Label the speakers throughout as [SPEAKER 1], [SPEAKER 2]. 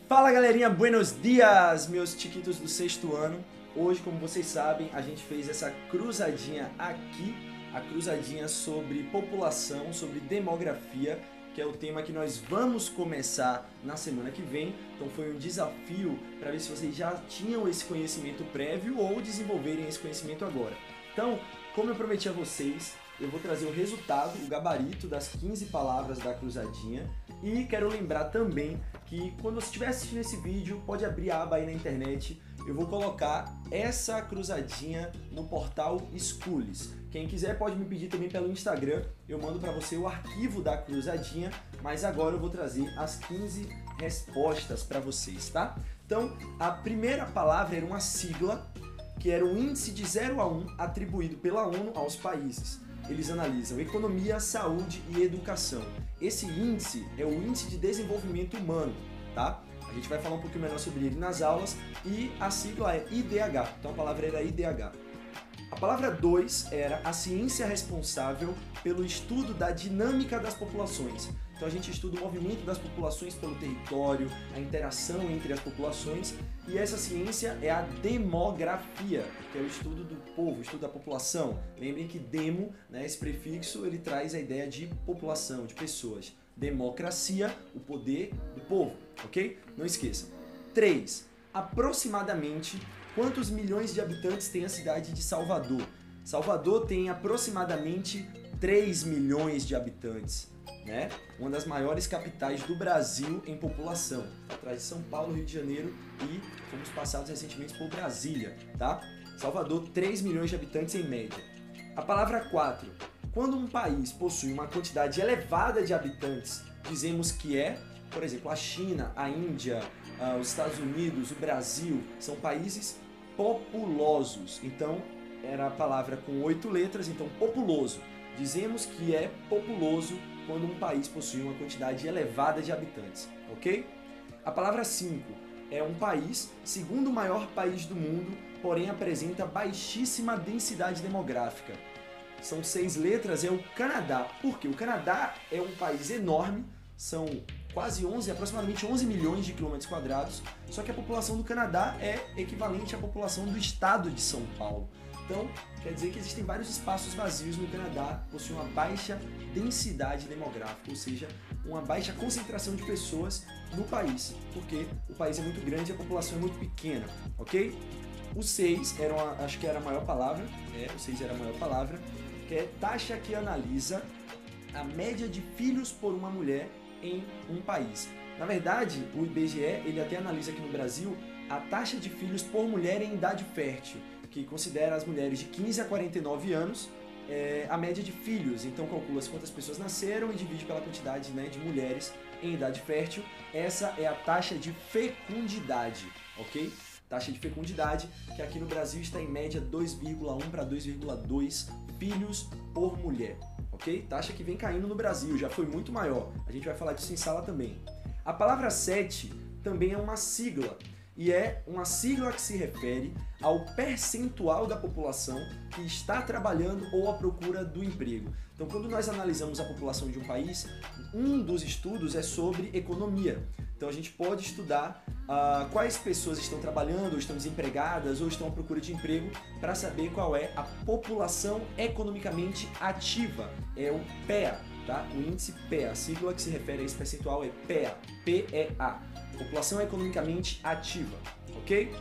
[SPEAKER 1] Fala galerinha, buenos dias, meus chiquitos do sexto ano. Hoje, como vocês sabem, a gente fez essa cruzadinha aqui, a cruzadinha sobre população, sobre demografia, que é o tema que nós vamos começar na semana que vem. Então foi um desafio para ver se vocês já tinham esse conhecimento prévio ou desenvolverem esse conhecimento agora. Então, como eu prometi a vocês, eu vou trazer o resultado, o gabarito das 15 palavras da cruzadinha. E quero lembrar também que quando você estiver assistindo esse vídeo, pode abrir a aba aí na internet. Eu vou colocar essa cruzadinha no portal Schools. Quem quiser pode me pedir também pelo Instagram. Eu mando para você o arquivo da cruzadinha, mas agora eu vou trazer as 15 respostas para vocês, tá? Então, a primeira palavra era uma sigla, que era o índice de 0 a 1 atribuído pela ONU aos países. Eles analisam economia, saúde e educação. Esse índice é o Índice de Desenvolvimento Humano, tá? A gente vai falar um pouquinho melhor sobre ele nas aulas e a sigla é IDH, então a palavra era IDH. A palavra 2 era a ciência responsável pelo estudo da dinâmica das populações. Então a gente estuda o movimento das populações pelo território, a interação entre as populações, e essa ciência é a demografia, que é o estudo do povo, o estudo da população. Lembrem que demo, né, esse prefixo, ele traz a ideia de população, de pessoas. Democracia, o poder do povo, ok? Não esqueçam. 3. Aproximadamente quantos milhões de habitantes tem a cidade de Salvador? Salvador tem aproximadamente 3 milhões de habitantes, né? Uma das maiores capitais do Brasil em população, atrás de São Paulo, Rio de Janeiro e fomos passados recentemente por Brasília, tá? Salvador, 3 milhões de habitantes em média. A palavra 4. Quando um país possui uma quantidade elevada de habitantes, dizemos que é, por exemplo, a China, a Índia, os Estados Unidos, o Brasil, são países populosos. Então, era a palavra com 8 letras, então populoso. Dizemos que é populoso quando um país possui uma quantidade elevada de habitantes, ok? A palavra 5 é um país, segundo maior país do mundo, porém apresenta baixíssima densidade demográfica. São 6 letras, é o Canadá. Por quê? O Canadá é um país enorme, são quase 11, aproximadamente 11 milhões de quilômetros quadrados, só que a população do Canadá é equivalente à população do estado de São Paulo. Então, quer dizer que existem vários espaços vazios no Canadá, possui uma baixa densidade demográfica, ou seja, uma baixa concentração de pessoas no país, porque o país é muito grande e a população é muito pequena, ok? O 6 acho que era a maior palavra, o 6 era a maior palavra, que é taxa que analisa a média de filhos por uma mulher em um país. Na verdade, o IBGE ele até analisa aqui no Brasil a taxa de filhos por mulher em idade fértil, que considera as mulheres de 15 a 49 anos a média de filhos. Então calcula quantas pessoas nasceram e divide pela quantidade, né, de mulheres em idade fértil. Essa é a taxa de fecundidade, ok? Taxa de fecundidade, que aqui no Brasil está em média 2,1 para 2,2 filhos por mulher, ok? Taxa que vem caindo no Brasil, já foi muito maior. A gente vai falar disso em sala também. A palavra 7 também é uma sigla, e é uma sigla que se refere ao percentual da população que está trabalhando ou à procura do emprego. Então, quando nós analisamos a população de um país, um dos estudos é sobre economia. Então, a gente pode estudar quais pessoas estão trabalhando, ou estão desempregadas, ou estão à procura de emprego, para saber qual é a população economicamente ativa. É o PEA, tá? O índice PEA, a sigla que se refere a esse percentual é PEA, P-E-A. População economicamente ativa, ok?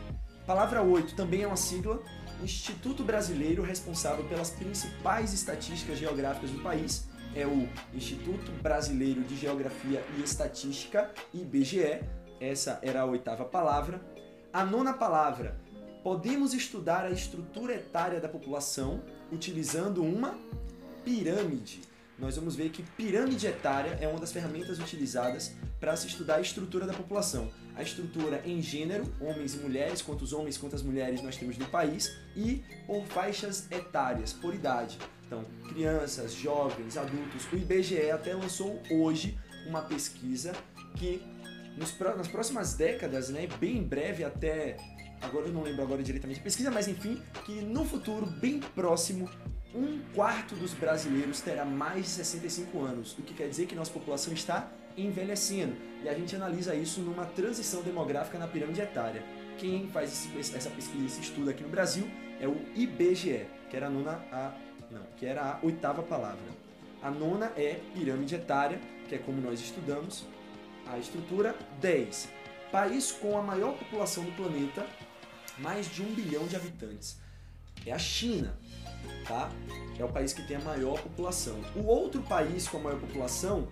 [SPEAKER 1] Palavra 8 também é uma sigla, Instituto Brasileiro responsável pelas principais estatísticas geográficas do país, é o Instituto Brasileiro de Geografia e Estatística, IBGE, essa era a 8ª palavra. A 9ª palavra, podemos estudar a estrutura etária da população utilizando uma pirâmide. Nós vamos ver que pirâmide etária é uma das ferramentas utilizadas para se estudar a estrutura da população. A estrutura em gênero, homens e mulheres, quantos homens, quantas mulheres nós temos no país, e por faixas etárias, por idade. Então, crianças, jovens, adultos. O IBGE até lançou hoje uma pesquisa que nas próximas décadas, né, bem em breve, até agora eu não lembro agora diretamente a pesquisa, mas enfim, que no futuro bem próximo 1/4 dos brasileiros terá mais de 65 anos, o que quer dizer que nossa população está envelhecendo. E a gente analisa isso numa transição demográfica na pirâmide etária. Quem faz essa pesquisa, esse estudo aqui no Brasil é o IBGE, que era a oitava palavra. A nona é pirâmide etária, que é como nós estudamos. A estrutura 10. País com a maior população do planeta, mais de 1 bilhão de habitantes. É a China, tá? É o país que tem a maior população. O outro país com a maior população,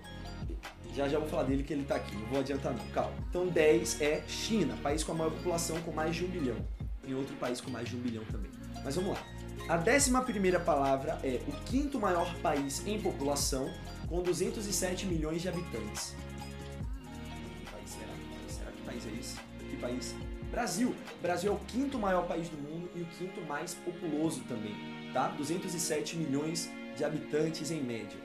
[SPEAKER 1] já vou falar dele que ele tá aqui, não vou adiantar não, calma. Então 10 é China, país com a maior população com mais de 1 bilhão. Tem outro país com mais de 1 bilhão também. Mas vamos lá. A 11ª palavra é o quinto maior país em população, com 207 milhões de habitantes. Que país será? Que país é esse? Que país? Brasil. Brasil é o quinto maior país do mundo e o quinto mais populoso também, tá? 207 milhões de habitantes em média.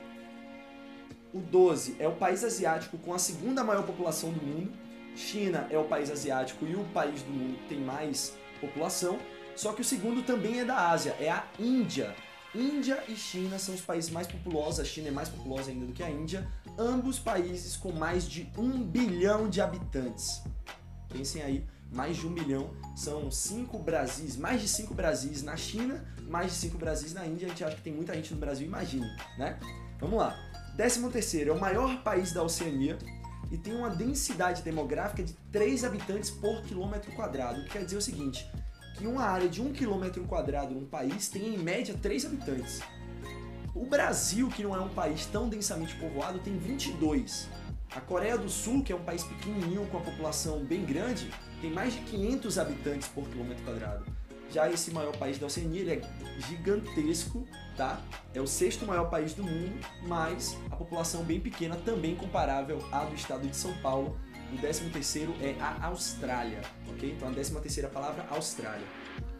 [SPEAKER 1] O 12 é o país asiático com a segunda maior população do mundo. China é o país asiático e o país do mundo que tem mais população. Só que o segundo também é da Ásia, é a Índia. Índia e China são os países mais populosos, a China é mais populosa ainda do que a Índia. Ambos países com mais de 1 bilhão de habitantes. Pensem aí, mais de 1 bilhão, são 5 Brasis, mais de 5 Brasis na China, mais de 5 Brasis na Índia. A gente acha que tem muita gente no Brasil, imagine, né? Vamos lá. 13º é o maior país da Oceania e tem uma densidade demográfica de 3 habitantes por quilômetro quadrado, o que quer dizer o seguinte, que uma área de 1 quilômetro quadrado num país tem em média 3 habitantes. O Brasil, que não é um país tão densamente povoado, tem 22. A Coreia do Sul, que é um país pequenininho com a população bem grande, tem mais de 500 habitantes por quilômetro quadrado. Já esse maior país da Oceania, ele é gigantesco, tá? É o 6º maior país do mundo, mas a população bem pequena, também comparável à do estado de São Paulo. O 13º é a Austrália, ok? Então a 13ª palavra, Austrália.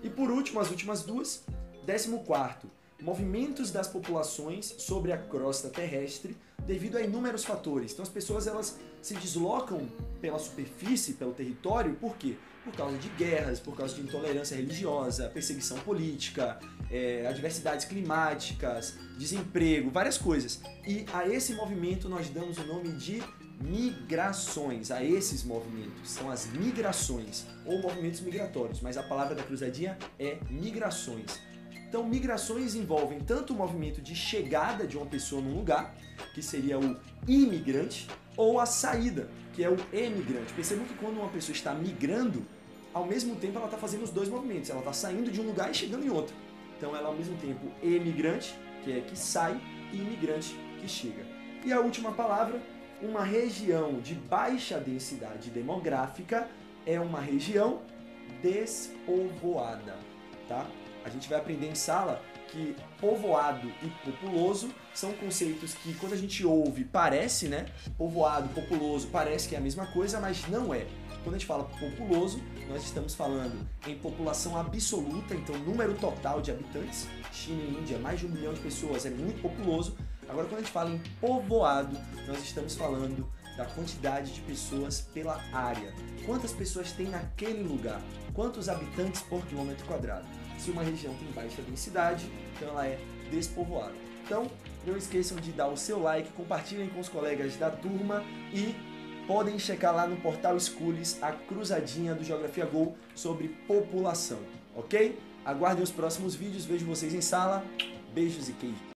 [SPEAKER 1] E por último, as últimas duas, 14º, movimentos das populações sobre a crosta terrestre devido a inúmeros fatores. Então as pessoas elas se deslocam pela superfície, pelo território, por quê? Por causa de guerras, por causa de intolerância religiosa, perseguição política, adversidades climáticas, desemprego, várias coisas. E a esse movimento nós damos o nome de migrações. A esses movimentos são as migrações ou movimentos migratórios, mas a palavra da cruzadinha é migrações. Então, migrações envolvem tanto o movimento de chegada de uma pessoa num lugar, que seria o imigrante, ou a saída, que é o emigrante. Percebam que quando uma pessoa está migrando, ao mesmo tempo ela está fazendo os dois movimentos. Ela está saindo de um lugar e chegando em outro. Então, ela ao mesmo tempo emigrante, que é que sai, e imigrante, que chega. E a última palavra, uma região de baixa densidade demográfica é uma região despovoada, tá? A gente vai aprender em sala que povoado e populoso são conceitos que quando a gente ouve parece, né? Povoado, populoso, parece que é a mesma coisa, mas não é. Quando a gente fala populoso, nós estamos falando em população absoluta, então número total de habitantes. China e Índia, mais de 1 bilhão de pessoas, é muito populoso. Agora, quando a gente fala em povoado, nós estamos falando da quantidade de pessoas pela área. Quantas pessoas tem naquele lugar? Quantos habitantes por quilômetro quadrado? Se uma região tem baixa densidade, então ela é despovoada. Então, não esqueçam de dar o seu like, compartilhem com os colegas da turma e podem checar lá no portal Schools a cruzadinha do Geografia Go sobre população, ok? Aguardem os próximos vídeos, vejo vocês em sala. Beijos e queijo.